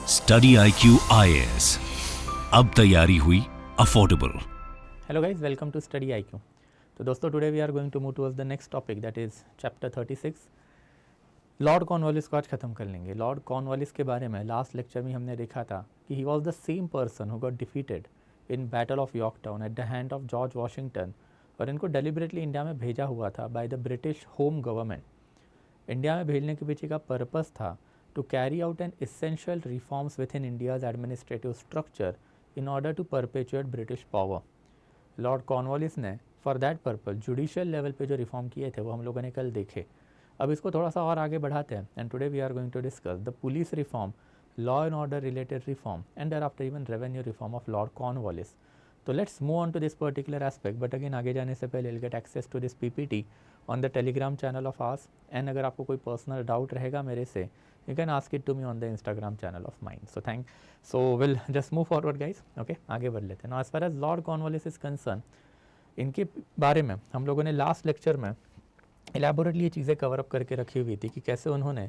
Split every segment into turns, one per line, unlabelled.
Study IQ IAS, अब तैयारी हुई affordable.
Hello guys, welcome to Study IQ. तो दोस्तों today we are going to move towards the next topic, that is chapter 36. Lord Cornwallis को आज ख़त्म कर लेंगे। लॉर्ड कॉर्नवालिस के बारे में लास्ट लेक्चर में हमने देखा था कि he was the same person who got defeated in battle of Yorktown at the hand of George Washington, और इनको डेलिबरेटली इंडिया में भेजा हुआ था by the British home government. India में भेजने के पीछे का पर्पस था to carry out an essential reforms within India's administrative structure in order to perpetuate British power. Lord Cornwallis ने for that purpose judicial level पे जो रिफॉर्म किए थे वो हम लोगों ने कल देखे। अब इसको थोड़ा सा और आगे बढ़ाते हैं and today we are going to discuss the police reform, law and order related reform and there after even revenue reform of Lord Cornwallis. तो let's move on to this particular aspect, but again आगे जाने से पहले will get access to this PPT on the Telegram channel of ours, and अगर आपको कोई personal doubt रहेगा मेरे से you can ask it to me on the Instagram channel of mine. So we'll just move forward guys. Okay, आगे बढ़ लेते हैं। Now as far as Lord Cornwallis is concerned, इनके बारे में हम लोगों ने लास्ट लेक्चर में एलैबोरेटली ये चीज़ें कवर अप करके रखी हुई थी कि कैसे उन्होंने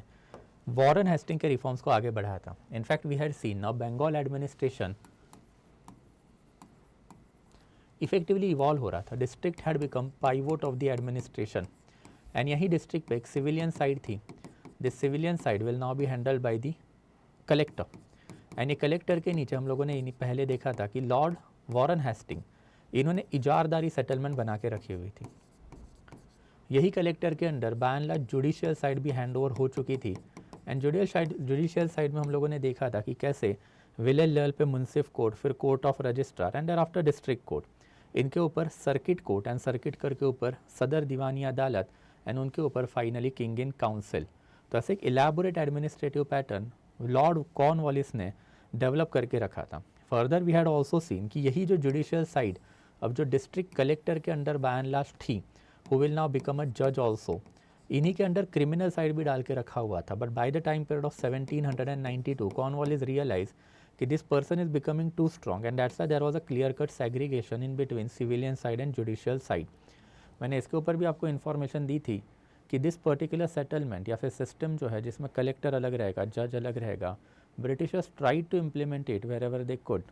वॉरेन हेस्टिंग के रिफॉर्म्स को आगे बढ़ाया था। In fact we had seen now Bengal administration effectively evolve हो रहा था। District had become pivot of the administration, and यही डिस्ट्रिक्ट पे एक सिविलियन साइड थी। This civilian side will now be handled by the collector, and ये कलेक्टर के नीचे हम लोगों ने पहले देखा था कि लॉर्ड वॉरेन हेस्टिंग, इन्होंने इजारदारी सेटलमेंट बना के रखी हुई थी। यही कलेक्टर के under by and large judicial side भी हैंड ओवर हो चुकी थी, एंड जुडिशियल साइड में हम लोगों ने देखा था कि कैसे विलेज लेवल पे मुंसिफ कोर्ट, फिर court of registrar and there after district court, इनके ऊपर सर्किट कोर्ट एंड सर्किट कर के ऊपर सदर दीवानी अदालत, एंड उनके ऊपर फाइनली किंग इन काउंसिल। तो ऐसे एक elaborate administrative pattern lord Cornwallis ने डेवलप करके रखा था। Further we had also seen कि यही जो जुडिशियल साइड अब जो डिस्ट्रिक्ट कलेक्टर के अंडर बाय एंड लार्ज थी, who will now become a जज ऑल्सो, इन्हीं के अंडर क्रिमिनल साइड भी डाल के रखा हुआ था। But by the time period of 1792 Cornwallis realise कि this person is becoming too strong, and that's why there was a clear cut segregation in between civilian side and judicial side. मैंने इसके ऊपर भी आपको इन्फॉर्मेशन दी थी कि this particular settlement या फिर सिस्टम जो है जिसमें कलेक्टर अलग रहेगा, जज अलग रहेगा, Britishers tried to implement it wherever they could,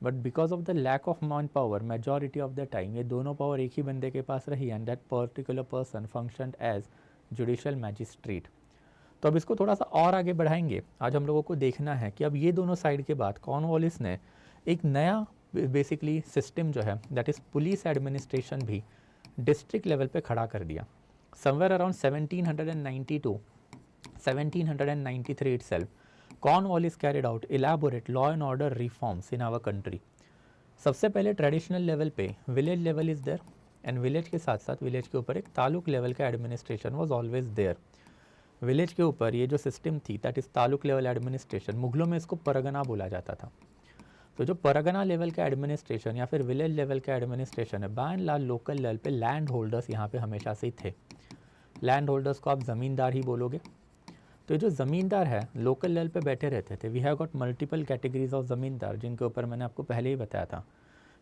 but because of the lack of manpower majority of the time ये दोनों पावर एक ही बंदे के पास रही, and that particular person functioned as judicial magistrate. तो अब इसको थोड़ा सा और आगे बढ़ाएंगे। आज हम लोगों को देखना है कि अब ये दोनों साइड के बाद कॉर्नवालिस ने एक नया बेसिकली सिस्टम जो है दैट इज़ पुलिस एडमिनिस्ट्रेशन भी डिस्ट्रिक्ट लेवल पे खड़ा कर दिया। Somewhere around 1792, 1793 itself, Cornwallis carried out elaborate law and order reforms in our country. सबसे पहले ट्रेडिशनल लेवल पे village level is there, and village के साथ साथ विलेज के ऊपर एक तालुक लेवल का administration was always there. Village के ऊपर ये जो सिस्टम थी that is taluk level administration, मुगलों में इसको परगना बोला जाता था। तो जो परगना लेवल का एडमिनिस्ट्रेशन या फिर विलेज लेवल का एडमिनिस्ट्रेशन है, by and large local level पे लैंड होल्डर्स यहाँ पे हमेशा से ही थे। लैंड होल्डर्स को आप ज़मींदार ही बोलोगे। तो ये जो ज़मींदार है लोकल लेवल पे बैठे रहते थे। We have got multiple categories of zamindar, जिनके ऊपर मैंने आपको पहले ही बताया था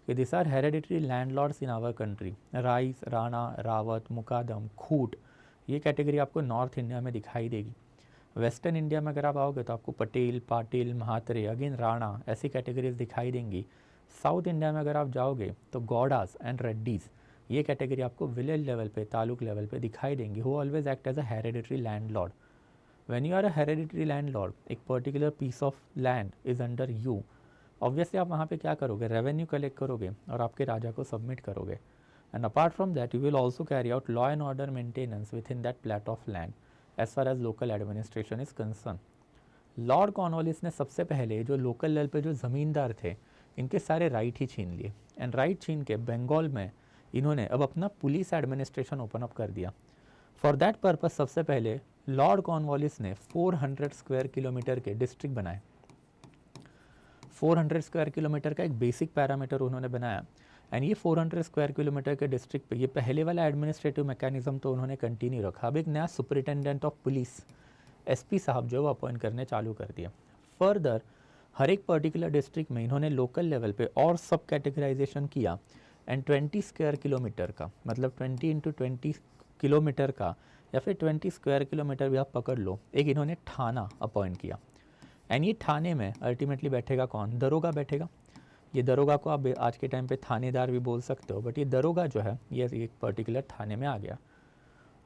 कि this are hereditary landlords in our country. Rais, Rana, Rawat, Muqaddam, Khut, ये कैटेगरी आपको नॉर्थ इंडिया में दिखाई देगी। वेस्टर्न इंडिया में अगर आप आओगे तो आपको पटेल, पाटिल, महात्रे, अगेन राणा, ऐसी कैटेगरीज दिखाई देंगी। साउथ इंडिया में अगर आप जाओगे तो गौडास एंड रेड्डीज़, ये कैटेगरी आपको विलेज लेवल पे, तालुक लेवल पे दिखाई देंगी, who always act as a hereditary landlord. When you are a hereditary landlord, एक particular piece of land is under you, obviously आप वहाँ पे क्या करोगे, रेवेन्यू कलेक्ट करोगे और आपके राजा को सबमिट करोगे, and apart from that you will also carry out law and order maintenance within that plot of land as far as local administration is concern. Lord Cornwallis ने सबसे पहले जो local level पे जो ज़मींदार थे, इनके सारे राइट ही छीन लिए, एंड राइट छीन के बंगाल में इन्होंने अब अपना पुलिस एडमिनिस्ट्रेशन ओपन अप कर दिया। फॉर दैट पर्पस सबसे पहले लॉर्ड कॉर्नवालिस ने 400 स्क्वायर किलोमीटर के डिस्ट्रिक्ट बनाए। 400 स्क्वायर किलोमीटर का एक बेसिक पैरामीटर उन्होंने बनाया, एंड ये 400 स्क्वायर किलोमीटर के डिस्ट्रिक्ट पे ये पहले वाला एडमिनिस्ट्रेटिव मैकेनिज्म तो उन्होंने कंटिन्यू रखा। अब एक नया सुपरिटेंडेंट ऑफ पुलिस SP साहब जो वो अपॉइंट करने चालू कर दिया। फर्दर हर एक पर्टिकुलर डिस्ट्रिक्ट में इन्होंने लोकल लेवल पे और सब कैटेगराइजेशन किया, एंड 20 स्क्वायर किलोमीटर का मतलब 20 × 20 किलोमीटर का या फिर 20 स्क्वायर किलोमीटर भी आप पकड़ लो, एक इन्होंने थाना अपॉइंट किया। एंड ये थाने में अल्टीमेटली बैठेगा कौन? दरोगा बैठेगा। ये दरोगा को आप आज के टाइम पे थानेदार भी बोल सकते हो, बट ये दरोगा जो है ये एक पर्टिकुलर थाने में आ गया।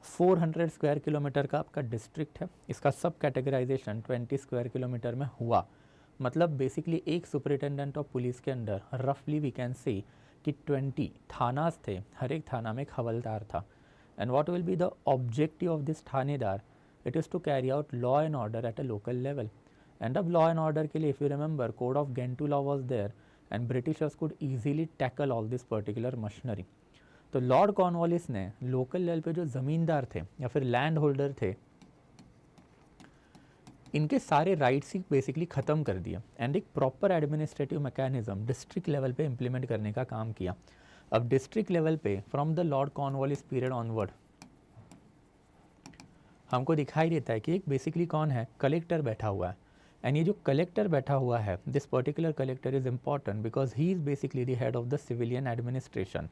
400 स्क्वायर किलोमीटर का आपका डिस्ट्रिक्ट है, इसका सब कैटेगराइजेशन 20 स्क्वायर किलोमीटर में हुआ। मतलब बेसिकली एक सुपरिटेंडेंट ऑफ पुलिस के अंडर रफली वी कैन से कि 20 थानास थे, हर एक थाना में एक हवलदार था। And what will be the objective of this थानेदार? It is to carry out law and order at a local level. And अब लॉ एंड ऑर्डर के लिए if you remember code of Gentoo law was there and Britishers could easily tackle all this particular machinery. तो Lord Cornwallis ने local level पे जो ज़मींदार थे या फिर लैंड होल्डर थे, इनके सारे राइट्स ही बेसिकली ख़त्म कर दिया एंड एक proper administrative mechanism district level पे इम्प्लीमेंट करने का काम किया। अब डिस्ट्रिक्ट लेवल पे from the lord Cornwallis period onward हमको दिखाई देता है कि एक बेसिकली कौन है? कलेक्टर बैठा हुआ है। एंड ये जो कलेक्टर बैठा हुआ है, this particular collector is important because he is basically the head of the civilian administration.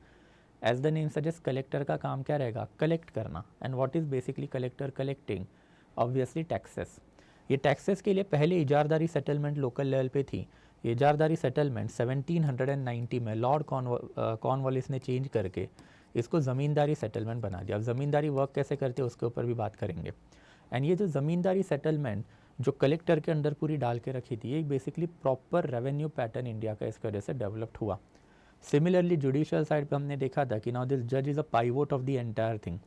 As the name suggest, collector का काम क्या रहेगा? कलेक्ट करना। And what is basically collector collecting? Obviously taxes. ये टैक्सेस के लिए पहले इजारदारी सेटलमेंट लोकल लेवल पे थी। ये इजारदारी सेटलमेंट 1790 में लॉर्ड कॉर्नवालिस ने चेंज करके इसको ज़मींदारी सेटलमेंट बना दिया। अब ज़मींदारी वर्क कैसे करते हैं उसके ऊपर भी बात करेंगे। एंड ये जो ज़मींदारी सेटलमेंट जो कलेक्टर के अंडर पूरी डाल के रखी थी, ये basically proper revenue pattern India का इसकी वजह से डेवलप्ड हुआ। सिमिलरली जुडिशियल साइड पे हमने देखा था कि नाउ दिस जज is a pivot of the entire thing.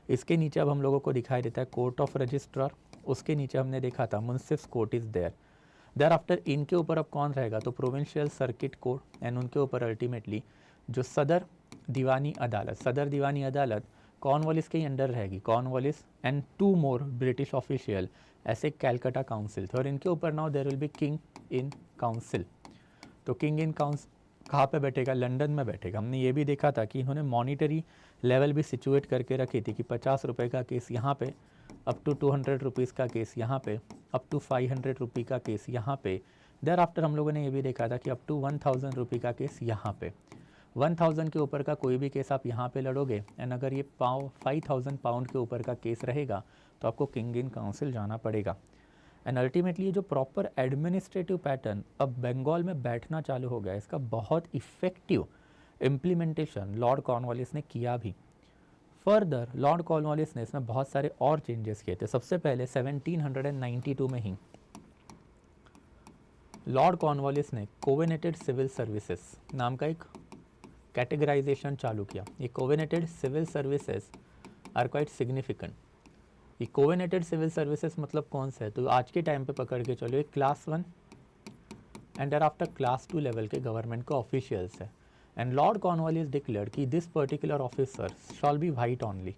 इसके नीचे अब हम लोगों को दिखाई देता है कोर्ट ऑफ रजिस्ट्रार, उसके नीचे हमने देखा था मुंसिफ्स कोर्ट इज़ देयर आफ्टर इनके ऊपर अब कौन रहेगा? तो प्रोविंशियल सर्किट कोर्ट एंड उनके ऊपर अल्टीमेटली जो सदर दीवानी अदालत कॉर्नवालिस के ही अंडर रहेगी। Cornwallis and 2 more British official ऐसे कैलकाटा काउंसिल थे और इनके ऊपर now there will be king in council. तो किंग इन काउंसिल कहाँ पे बैठेगा? लंदन में बैठेगा। हमने ये भी देखा था कि इन्होंने मॉनिटरी लेवल भी सिचुएट करके रखी थी कि 50 रुपये का केस यहाँ पे, अप टू 200 रुपीज़ का केस यहाँ पे, अप टू 500 रुपये का केस यहाँ पे। देयर आफ्टर हम लोगों ने ये भी देखा था कि अप टू 1000 रुपये का केस यहाँ पे। 1000 के ऊपर का कोई भी केस आप यहाँ पे लड़ोगे एंड अगर ये 5000 पाउंड के ऊपर का केस रहेगा तो आपको किंग इन काउंसिल जाना पड़ेगा। एंड अल्टीमेटली ये जो प्रॉपर एडमिनिस्ट्रेटिव पैटर्न अब बंगाल में बैठना चालू हो गया, इसका बहुत इफ़ेक्टिव इम्प्लीमेंटेशन लॉर्ड कॉर्नवालिस ने किया भी। फर्दर लॉर्ड कॉर्नवालिस ने इसमें बहुत सारे और चेंजेस किए थे। सबसे पहले 1792 में ही लॉर्ड कॉर्नवालिस ने कोवेनेटेड सिविल सर्विसेज नाम का एक कैटेगराइजेशन चालू किया। ये covenanted civil services are quite significant. ये कोवेनेटेड सिविल सर्विसेज मतलब कौन सा है? तो आज के टाइम पे पकड़ के चलो, एक class 1 and after class 2 level के गवर्नमेंट का ऑफिशियल्स है। एंड लॉर्ड कॉर्नवालिस डिक्लेयर्ड कि this particular officer shall be white only.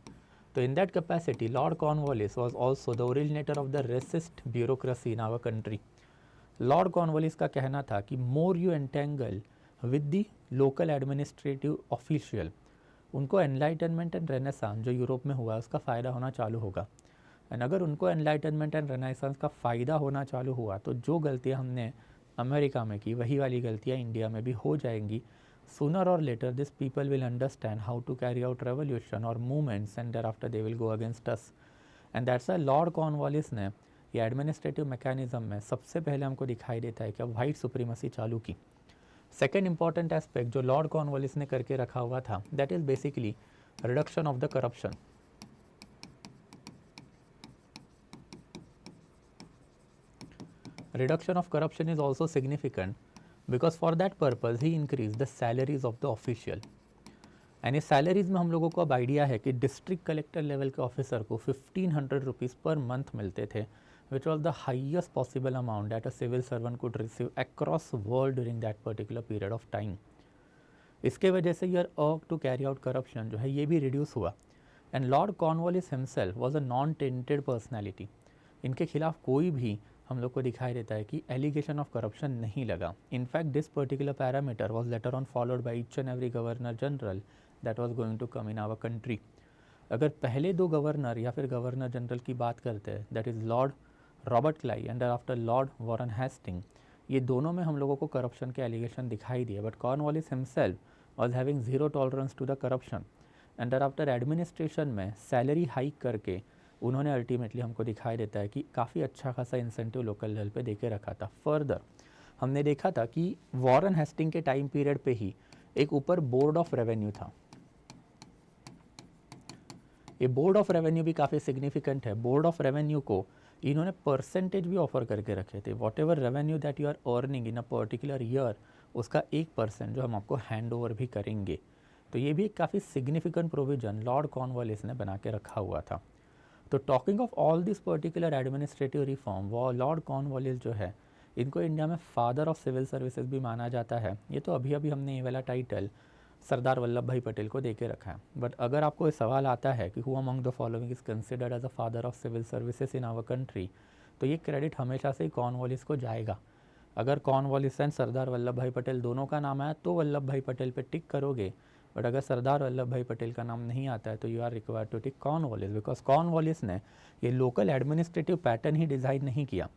तो in that capacity Lord Cornwallis was also the originator of the racist bureaucracy in our country. Lord Cornwallis का कहना था कि more you entangle with the local administrative official, उनको enlightenment and renaissance जो Europe में हुआ उसका फ़ायदा होना चालू होगा। एंड अगर उनको एनलाइटनमेंट एंड रेनेसांस का फ़ायदा होना चालू हुआ तो जो गलतियाँ हमने अमेरिका में की वही वाली गलतियाँ इंडिया में भी हो जाएंगी। सूनर और later this people will understand how to carry out revolution और movements and there after they will go against us. And that's why Lord Cornwallis ने ये एडमिनिस्ट्रेटिव मैकेनिज्म में सबसे पहले हमको दिखाई देता है कि अब वाइट सुप्रीमेसी चालू की। सेकेंड इंपॉर्टेंट एस्पेक्ट जो लॉर्ड कॉर्नवालिस ने करके रखा हुआ था that is basically reduction of the corruption. Reduction of corruption is also significant because for that purpose he increased the salaries of the official. And इस salaries में हम लोगों को अब आइडिया है कि डिस्ट्रिक्ट कलेक्टर लेवल के ऑफिसर को 1500 रुपीज़ पर मंथ मिलते थे, which was the highest possible amount that a civil servant could receive across world during that particular period of time. इसके वजह से यर अर्क टू कैरी आउट करप्शन जो है ये भी रिड्यूस हुआ। And Lord Cornwallis himself was a non tainted personality. इनके खिलाफ कोई भी हम लोग को दिखाई देता है कि एलिगेशन ऑफ करप्शन नहीं लगा। In fact this particular parameter was later on followed by each and every governor general that was going to come in our country. अगर पहले 2 गवर्नर या फिर गवर्नर जनरल की बात करते हैं that is Lord Robert Clive and after Lord Warren Hasting, ये दोनों में हम लोगों को करप्शन के एलिगेशन दिखाई दिए। But Cornwallis himself was having 0 tolerance to the corruption and after administration में सैलरी हाइक करके उन्होंने अल्टीमेटली हमको दिखाई देता है कि काफ़ी अच्छा खासा इंसेंटिव लोकल लेवल पे दे के रखा था। फर्दर हमने देखा था कि वॉरेन हेस्टिंग के टाइम पीरियड पे ही एक ऊपर बोर्ड ऑफ रेवेन्यू था। ये बोर्ड ऑफ रेवेन्यू भी काफ़ी सिग्निफिकेंट है। बोर्ड ऑफ रेवेन्यू को इन्होंने परसेंटेज भी ऑफर करके रखे थे। Whatever revenue that you are earning in a particular year, उसका 1% जो हम आपको हैंड ओवर भी करेंगे। तो ये भी एक काफ़ी सिग्निफिकेंट प्रोविजन लॉर्ड कॉर्नवालिस ने बना के रखा हुआ था। तो talking of all this particular administrative reform, वो लॉर्ड कॉर्नवालिस जो है, इनको इंडिया में फादर ऑफ सिविल सर्विसेज भी माना जाता है। ये तो अभी अभी हमने ये वाला टाइटल सरदार वल्लभ भाई पटेल को देके रखा है। बट अगर आपको ये सवाल आता है कि who among the following is considered as a father of civil services in our country, तो ये क्रेडिट हमेशा से ही कॉर्नवालिस को जाएगा। अगर कॉर्नवालिस एंड सरदार वल्लभ भाई पटेल दोनों का नाम आया तो वल्लभ भाई पटेल पे टिक करोगे, बट अगर सरदार वल्लभ भाई पटेल का नाम नहीं आता है तो you are required to tick Cornwallis, because Cornwallis ने ये लोकल एडमिनिस्ट्रेटिव पैटर्न ही डिज़ाइन नहीं किया।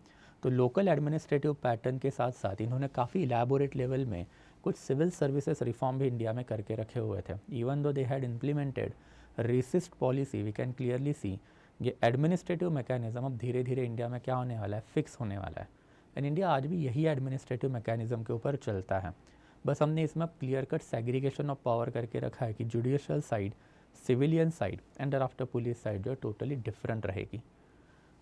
तो लोकल एडमिनिस्ट्रेटिव पैटर्न के साथ साथ इन्होंने काफ़ी इलेबोरेट लेवल में कुछ सिविल सर्विसेज रिफॉर्म भी इंडिया में करके रखे हुए थे। Even though they had implemented racist policy, we can clearly see ये एडमिनिस्ट्रेटिव मैकेनिज्म अब धीरे धीरे इंडिया में क्या होने वाला है, फिक्स होने वाला है। एंड इंडिया आज भी यही एडमिनिस्ट्रेटिव मैकेनिज्म के ऊपर चलता है। बस हमने इसमें clear cut segregation of power करके रखा है कि judicial side, civilian side and after police side जो टोटली डिफरेंट रहेगी।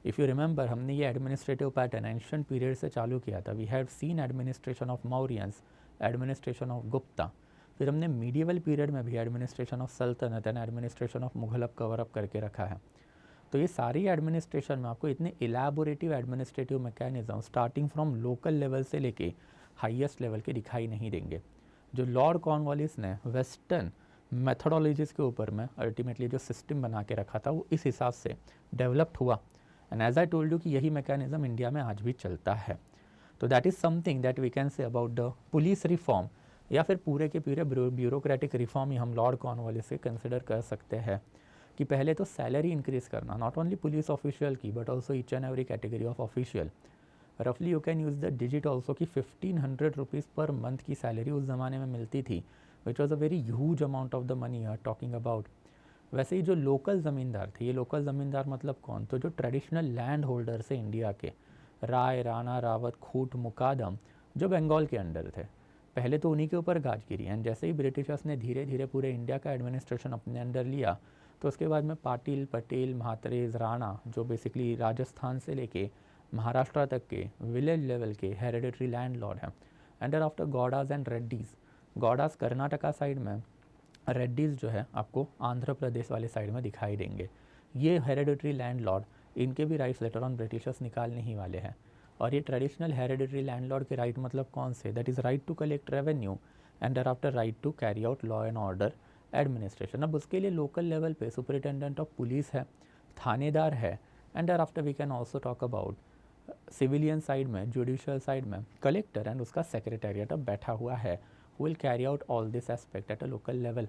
इफ़ यू रिमेंबर, हमने ये एडमिनिस्ट्रेटिव पैटर्न एंशियंट पीरियड से चालू किया था। We have seen administration of Mauryans, administration of Gupta, फिर हमने मीडिएवल पीरियड में भी एडमिनिस्ट्रेशन ऑफ सल्तनत and administration of Mughal cover up करके रखा है। तो ये सारी एडमिनिस्ट्रेशन में आपको इतने elaborative administrative mechanism starting from local level से लेके हाईएस्ट लेवल के दिखाई नहीं देंगे। जो लॉर्ड कॉर्नवालिस ने वेस्टर्न मेथोडोलॉजीज़ के ऊपर में अल्टीमेटली जो सिस्टम बना के रखा था वो इस हिसाब से डेवलप्ड हुआ। And as I told you कि यही मैकेनिज्म इंडिया में आज भी चलता है। तो that is something that we can say about the police reform, या फिर पूरे के पूरे ब्यूरोक्रेटिक रिफॉर्म ही हम लॉर्ड कॉर्नवालिस से कंसिडर कर सकते हैं। कि पहले तो सैलरी इंक्रीज़ करना, नॉट ओनली पुलिस ऑफिशियल की but also each and every category of official. रफली you can use the digit also कि 1500 रुपीज़ पर मंथ की सैलरी उस ज़माने में मिलती थी, which was a very huge amount of the money are talking about. वैसे ही जो लोकल ज़मींदार थे, ये लोकल ज़मींदार मतलब कौन, तो जो ट्रेडिशनल लैंड होल्डर्स है इंडिया के, राय, राणा, रावत, खूट, मुकादम, जो बंगाल के अंडर थे, पहले तो उन्हीं के ऊपर गाज गिरी। एंड जैसे ही ब्रिटिशर्स ने धीरे धीरे पूरे इंडिया का एडमिनिस्ट्रेशन अपने अंडर लिया, तो उसके बाद में पाटिल, पटेल, महात्रेज, राणा, जो बेसिकली राजस्थान से लेके महाराष्ट्र तक के विलेज लेवल के हेरिडिटरी लैंड लॉर्ड हैं। And there after Gowdas and Reddys, Gowdas Karnataka side में, रेड्डीज़ जो है आपको आंध्र प्रदेश वाले साइड में दिखाई देंगे। ये हेरिडिटरी लैंड लॉर्ड, इनके भी राइट्स लेटर ऑन ब्रिटिशर्स निकालने ही वाले हैं। और ये ट्रेडिशनल हेरिडिटरी लैंडलॉर्ड के राइट मतलब कौन से, that is right to collect revenue and there after right to carry out law and order administration. अब उसके लिए लोकल लेवल पे सुपरिटेंडेंट ऑफ पुलिस है, थानेदार है, and there after we can also talk about civilian side में, judicial side में collector and उसका सेक्रेटेरिएट अब बैठा हुआ है, will carry out all this aspect eight a local level.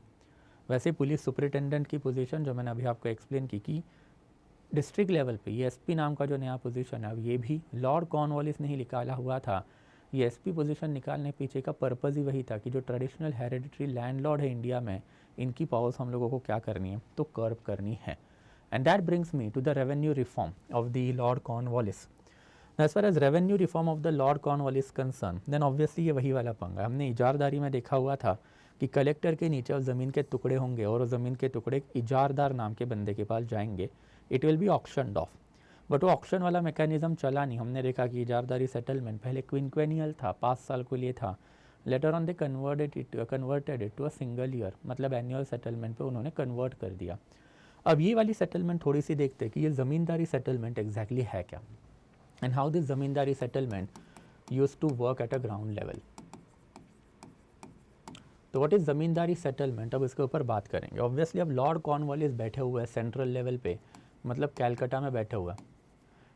वैसे पुलिस सुपरिटेंडेंट की पोजीशन जो मैंने अभी आपको एक्सप्लेन की कि डिस्ट्रिक्ट लेवल पे ये एसपी नाम का जो नया पोजीशन है, अब ये भी लॉर्ड कॉर्नवालिस ने ही निकाला हुआ था। ये एसपी पोजीशन निकालने पीछे का पर्पज़ ही वही था कि जो ट्रेडिशनल हेरिडिटरी लैंडलॉर्ड है इंडिया में, इनकी पावर्स हम लोगों को क्या करनी है, तो कर्व करनी है। And that brings me to the revenue reform of the lord Cornwallis. As far as revenue reform of the lord Cornwallis concern, then obviously ये वही वाला पंगा हमने इजारदारी में देखा हुआ था कि कलेक्टर के नीचे अब ज़मीन के टुकड़े होंगे और ज़मीन के टुकड़े इजारदार नाम के बंदे के पास जाएंगे, it will be auctioned off. But वो ऑक्शन वाला मैकेनिज्म चला नहीं। हमने देखा कि इजारदारी सेटलमेंट पहले क्विनक्वेनियल था, 5 साल के लिए था, later on they converted it to a single year, मतलब एनुअल सेटलमेंट पे उन्होंने कन्वर्ट कर दिया। अब ये वाली सेटलमेंट थोड़ी सी देखते हैं कि ये ज़मींदारी सेटलमेंट एग्जैक्टली है क्या, and how this zamindari settlement use to work at a ground level. तो व्हाट इज़ ज़मींदारी सेटलमेंट, अब इसके ऊपर बात करेंगे। ऑब्वियसली अब लॉर्ड कॉर्नवालिस बैठे हुए हैं सेंट्रल लेवल पे, मतलब कैलकाटा में बैठे हुआ है।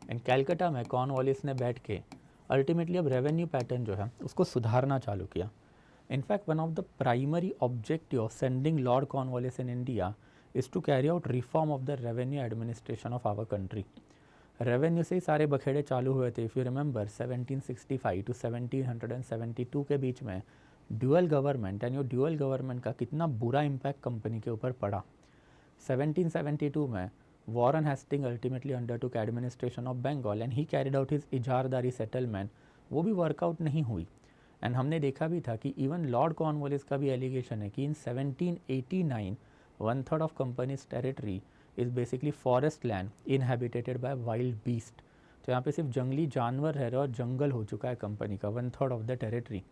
एंड कैलकाटा में कॉर्नवालिस ने बैठ के अल्टीमेटली अब रेवेन्यू पैटर्न जो है उसको सुधारना चालू किया। In fact one of the primary objective of sending lord Cornwallis in India is to carry out reform of the revenue administration of our country. Revenue से ही सारे बखेड़े चालू हुए थे। इफ़ यू रिमेंबर 1765 टू 1772 के बीच में ड्यूअल गवर्नमेंट, एंड ये dual government का कितना बुरा इम्पैक्ट कंपनी के ऊपर पड़ा। 1772 में Warren Hastings ultimately undertook administration of Bengal and he carried out his इजारदारी settlement, वो भी वर्कआउट नहीं हुई. एंड हमने देखा भी था कि इवन लॉर्ड कॉर्नवालिस का भी एलिगेशन है कि in 1789 1/3 of companies territory is basically forest land inhabited by wild beast. तो यहाँ पे सिर्फ जंगली जानवर रह रहे और जंगल हो चुका है कंपनी का 1/3 ऑफ द टेरिटरी.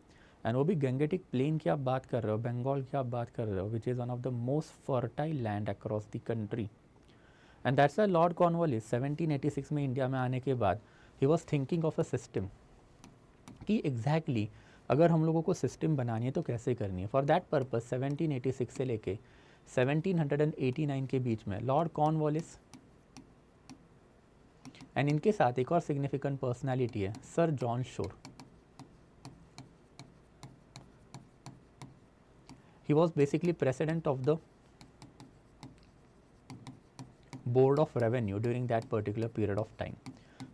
एंड वो भी गंगेटिक प्लेन की आप बात कर रहे हो, बंगाल की आप बात कर रहे हो, which is one of the most fertile land across the country. And that's why lord Cornwallis 1786 में इंडिया में आने के बाद he was thinking of a system कि एग्जैक्टली अगर हम लोगों को सिस्टम बनानी है तो कैसे करनी है. फॉर दैट पर्पज 1786 से लेके 1789 के बीच में लॉर्ड कॉर्नवालिस एंड इनके साथ एक और सिग्निफिकेंट पर्सनालिटी है सर जॉन शोर. He was basically president of the board of revenue during that particular period of time.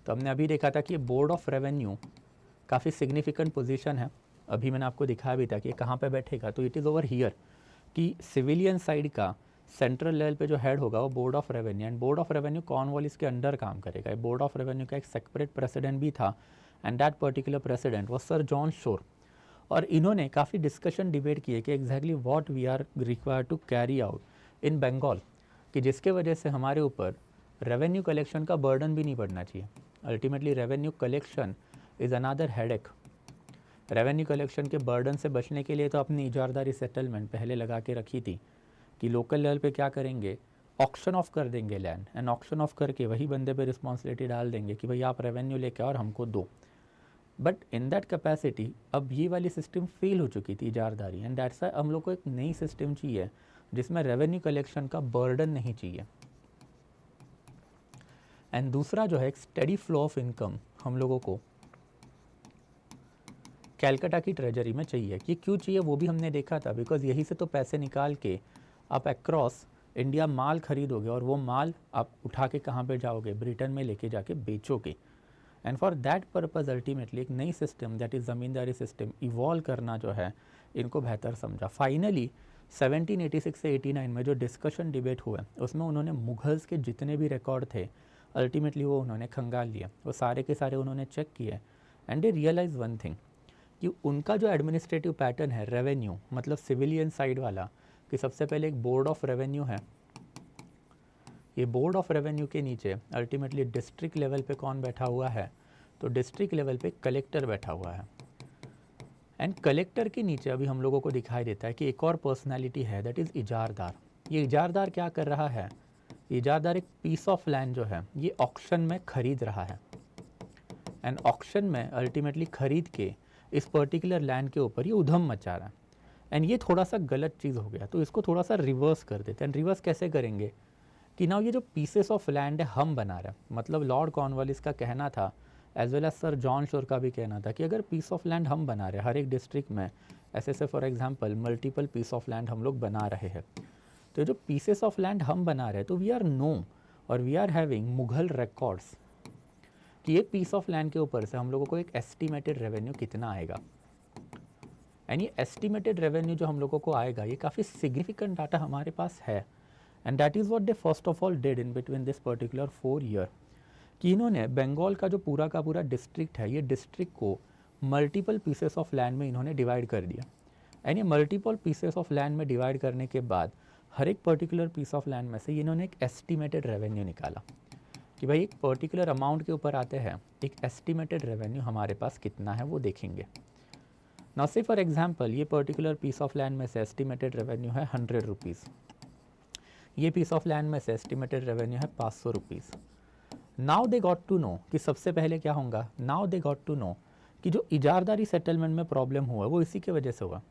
तो हमने अभी देखा था कि बोर्ड ऑफ रेवेन्यू काफ़ी सिग्निफिकेंट पोजीशन है. अभी मैंने आपको दिखाया भी था कि कहाँ पे बैठेगा. तो इट इज़ ओवर हियर कि सिविलियन साइड का सेंट्रल लेवल पे जो हेड होगा वो board of revenue, and board of revenue Cornwallis के अंडर काम करेगा. बोर्ड ऑफ रेवेन्यू का एक सेपरेट प्रेसिडेंट भी था एंड दैट पर्टिकुलर प्रेसिडेंट वो सर जॉन शोर. और इन्होंने काफ़ी डिस्कशन डिबेट किए कि exactly what we are required to carry out in Bengal, कि जिसके वजह से हमारे ऊपर रेवेन्यू कलेक्शन का बर्डन भी नहीं पड़ना चाहिए. Ultimately revenue collection is another headache. Revenue collection के बर्डन से बचने के लिए तो अपनी इजारदारी सेटलमेंट पहले लगा के रखी थी कि लोकल लेवल पे क्या करेंगे, ऑक्शन ऑफ कर देंगे लैंड, एंड ऑक्शन ऑफ करके वही बंदे पे रिस्पॉन्सिबिलिटी डाल देंगे कि भाई आप रेवेन्यू लेके आओ और हमको दो. बट इन दैट कैपेसिटी अब ये वाली सिस्टम फेल हो चुकी थी इजारदारी, एंड दैट्स वाई हम लोग को एक नई सिस्टम चाहिए जिसमें रेवेन्यू कलेक्शन का बर्डन नहीं चाहिए. एंड दूसरा जो है एक स्टेडी फ्लो ऑफ इनकम हम लोगों को कैलकाटा की ट्रेजरी में चाहिए. कि क्यों चाहिए वो भी हमने देखा था, बिकॉज यहीं से तो पैसे निकाल के आप अक्रॉस इंडिया माल खरीदोगे और वो माल आप उठा के कहाँ पे जाओगे, ब्रिटेन में लेके जाके बेचोगे. And for that purpose ultimately एक नई system that is zamindari system evolve करना जो है इनको बेहतर समझा. फाइनली 1786 से 89 में जो डिस्कशन डिबेट हुआ उसमें उन्होंने मुगल्स के जितने भी रिकॉर्ड थे अल्टीमेटली वो उन्होंने खंगाल लिए, वो सारे के सारे उन्होंने चेक किए. And they realise one thing कि उनका जो एडमिनिस्ट्रेटिव पैटर्न है रेवेन्यू मतलब सिविलियन साइड वाला, कि सबसे पहले एक बोर्ड ऑफ रेवेन्यू है. ये बोर्ड ऑफ रेवेन्यू के नीचे अल्टीमेटली डिस्ट्रिक्ट लेवल पे कौन बैठा हुआ है, तो डिस्ट्रिक्ट लेवल पे कलेक्टर बैठा हुआ है. एंड कलेक्टर के नीचे अभी हम लोगों को दिखाई देता है कि एक और पर्सनालिटी है दैट इज़ इजारदार. ये इजारदार क्या कर रहा है, इजारदार एक पीस ऑफ लैंड जो है ये ऑक्शन में खरीद रहा है. एंड ऑक्शन में अल्टीमेटली खरीद के इस पर्टिकुलर लैंड के ऊपर ये उधम मचा रहा है. एंड ये थोड़ा सा गलत चीज़ हो गया, तो इसको थोड़ा सा रिवर्स कर देते हैं. रिवर्स कैसे करेंगे कि ना ये जो पीसेस ऑफ लैंड है हम बना रहे हैं, मतलब लॉर्ड कॉर्नवालिस का कहना था as well as sir John Shore का भी कहना था कि अगर पीस ऑफ लैंड हम बना रहे हैं हर एक डिस्ट्रिक्ट में, ऐसे for example multiple piece of land हम लोग बना रहे हैं, तो जो पीसेस ऑफ लैंड हम बना रहे हैं तो वी आर नो और we are having Mughal records कि एक पीस ऑफ लैंड के ऊपर से हम लोगों को एक एस्टिमेटेड रेवेन्यू कितना आएगा. एंड ये एस्टिमेटेड रेवेन्यू जो हम लोगों को आएगा ये काफ़ी सिग्निफिकेंट डाटा हमारे पास है. And that is what they first of all did in between this particular 4 year, कि इन्होंने बंगाल का जो पूरा का पूरा डिस्ट्रिक्ट है ये डिस्ट्रिक्ट को मल्टीपल पीसेस ऑफ लैंड में इन्होंने डिवाइड कर दिया. एंड ये मल्टीपल पीसेस ऑफ लैंड में डिवाइड करने के बाद हर एक पर्टिकुलर पीस ऑफ लैंड में से इन्होंने एक एस्टिमेटेड रेवेन्यू निकाला कि भाई एक पर्टिकुलर अमाउंट के ऊपर आते हैं, एक एस्टिमेटेड रेवेन्यू हमारे पास कितना है वो देखेंगे. नाउ से फॉर एग्जांपल ये पर्टिकुलर पीस ऑफ लैंड में से एस्टिमेटेड रेवेन्यू है 100 रुपीज़, ये पीस ऑफ लैंड में से एस्टिमेटेड रेवेन्यू है 500 rupees. Now they got to know कि सबसे पहले क्या होगा, now they got to know कि जो इजारदारी सेटलमेंट में प्रॉब्लम हुआ वो इसी की वजह से हुआ.